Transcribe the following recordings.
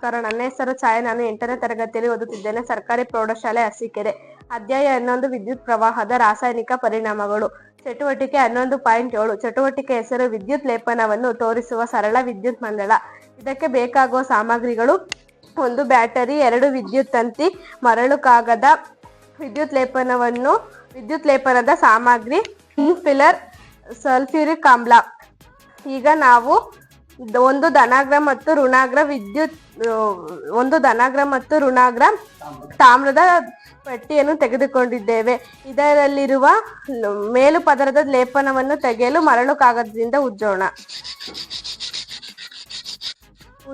ನಮಸ್ಕಾರ. ನನ್ನ ಹೆಸರು ಛಾಯಾ. ನಾನು 8ನೇ ತರಗತಿಯಲ್ಲಿ ಓದುತ್ತಿದ್ದೇನೆ. ಸರ್ಕಾರಿ ಪ್ರೌಢಶಾಲೆ ಅರಸೀಕೆರೆ. ಅಧ್ಯಾಯ 11 ವಿದ್ಯುತ್ ಪ್ರವಾಹದ ರಾಸಾಯನಿಕ ಪರಿಣಾಮಗಳು. ಚಟುವಟಿಕೆ 11.7. ಚಟುವಟಿಕೆ ಹೆಸರು ವಿದ್ಯುತ್ ಲೇಪನವನ್ನು ತೋರಿಸುವ ಸರಳ ವಿದ್ಯುತ್ ಮಂಡಲ. ಇದಕ್ಕೆ ಬೇಕಾಗುವ ಸಾಮಗ್ರಿಗಳು: 1 ಬ್ಯಾಟರಿ, 2 ವಿದ್ಯುತ್ ತಂತಿ, ಮರಳು ಕಾಗದ. ವಿದ್ಯುತ್ ಲೇಪನದ ಸಾಮಗ್ರಿ: ಫಿಲ್ಲರ್, ಸಲ್ಫ್ಯೂರಿಕ್ ಆಮ್ಲ. ಈಗ ನಾವು ಒಂದು ಧನಾಗ್ರ ಮತ್ತು ಋಣಾಗ್ರ ತಾಮ್ರದ ಪಟ್ಟಿಯನ್ನು ತೆಗೆದುಕೊಂಡಿದ್ದೇವೆ. ಇದರಲ್ಲಿರುವ ಮೇಲು ಪದರದ ಲೇಪನವನ್ನು ತೆಗೆಯಲು ಮರಳು ಕಾಗದದಿಂದ ಉಜ್ಜೋಣ.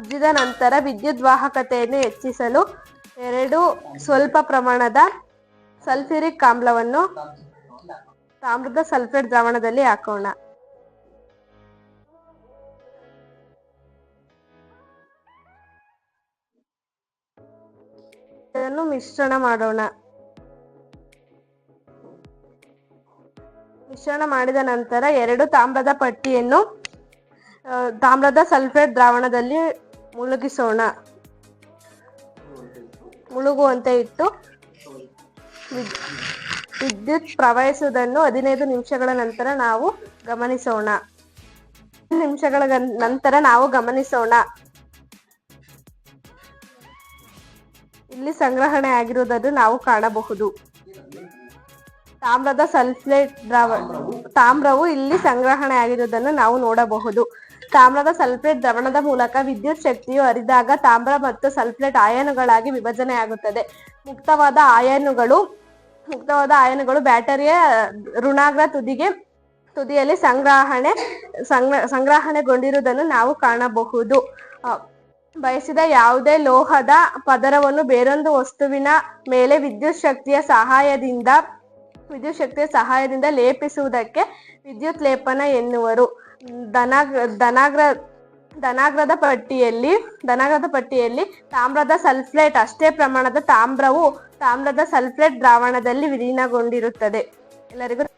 ಉಜ್ಜಿದ ನಂತರ ವಿದ್ಯುತ್ ವಾಹಕತೆಯನ್ನು ಹೆಚ್ಚಿಸಲು 2 ಸ್ವಲ್ಪ ಪ್ರಮಾಣದ ಸಲ್ಫ್ಯೂರಿಕ್ ಆಮ್ಲವನ್ನು ತಾಮ್ರದ ಸಲ್ಫೇಟ್ ದ್ರಾವಣದಲ್ಲಿ ಹಾಕೋಣ. ಇದನ್ನು ಮಿಶ್ರಣ ಮಾಡೋಣ. ಮಿಶ್ರಣ ಮಾಡಿದ ನಂತರ 2 ತಾಮ್ರದ ಪಟ್ಟಿಯನ್ನು ತಾಮ್ರದ ಸಲ್ಫೇಟ್ ದ್ರಾವಣದಲ್ಲಿ ಮುಳುಗುವಂತೆ ಇಟ್ಟು ವಿದ್ಯುತ್ ಪ್ರವಹಿಸುವುದನ್ನು 15 ನಿಮಿಷಗಳ ನಂತರ ನಾವು ಗಮನಿಸೋಣ. ಇಲ್ಲಿ ಸಂಗ್ರಹಣೆ ಆಗಿರುವುದನ್ನು ನಾವು ಕಾಣಬಹುದು. ತಾಮ್ರವು ಇಲ್ಲಿ ಸಂಗ್ರಹಣೆ ಆಗಿರುವುದನ್ನು ನಾವು ನೋಡಬಹುದು. ತಾಮ್ರದ ಸಲ್ಫೇಟ್ ದ್ರವಣದ ಮೂಲಕ ವಿದ್ಯುತ್ ಶಕ್ತಿಯು ಹರಿದಾಗ ತಾಮ್ರ ಮತ್ತು ಸಲ್ಫೇಟ್ ಅಯಾನುಗಳಾಗಿ ವಿಭಜನೆಯಾಗುತ್ತದೆ. ಮುಕ್ತವಾದ ಅಯಾನುಗಳು ಬ್ಯಾಟರಿಯ ಋಣಾಗ್ರ ತುದಿಯಲ್ಲಿ ಸಂಗ್ರಹಣೆಗೊಂಡಿರುವುದನ್ನು ನಾವು ಕಾಣಬಹುದು. ಬಯಸಿದ ಯಾವುದೇ ಲೋಹದ ಪದರವನ್ನು ಬೇರೊಂದು ವಸ್ತುವಿನ ಮೇಲೆ ವಿದ್ಯುತ್ ಶಕ್ತಿಯ ಸಹಾಯದಿಂದ ಲೇಪಿಸುವುದಕ್ಕೆ ವಿದ್ಯುತ್ ಲೇಪನ ಎನ್ನುವರು. ಧನಾಗ್ರದ ಪಟ್ಟಿಯಲ್ಲಿ ತಾಮ್ರದ ಸಲ್ಫೇಟ್ ಅಷ್ಟೇ ಪ್ರಮಾಣದ ತಾಮ್ರವು ತಾಮ್ರದ ಸಲ್ಫೇಟ್ ದ್ರಾವಣದಲ್ಲಿ ವಿಲೀನಗೊಂಡಿರುತ್ತದೆ. ಎಲ್ಲರಿಗೂ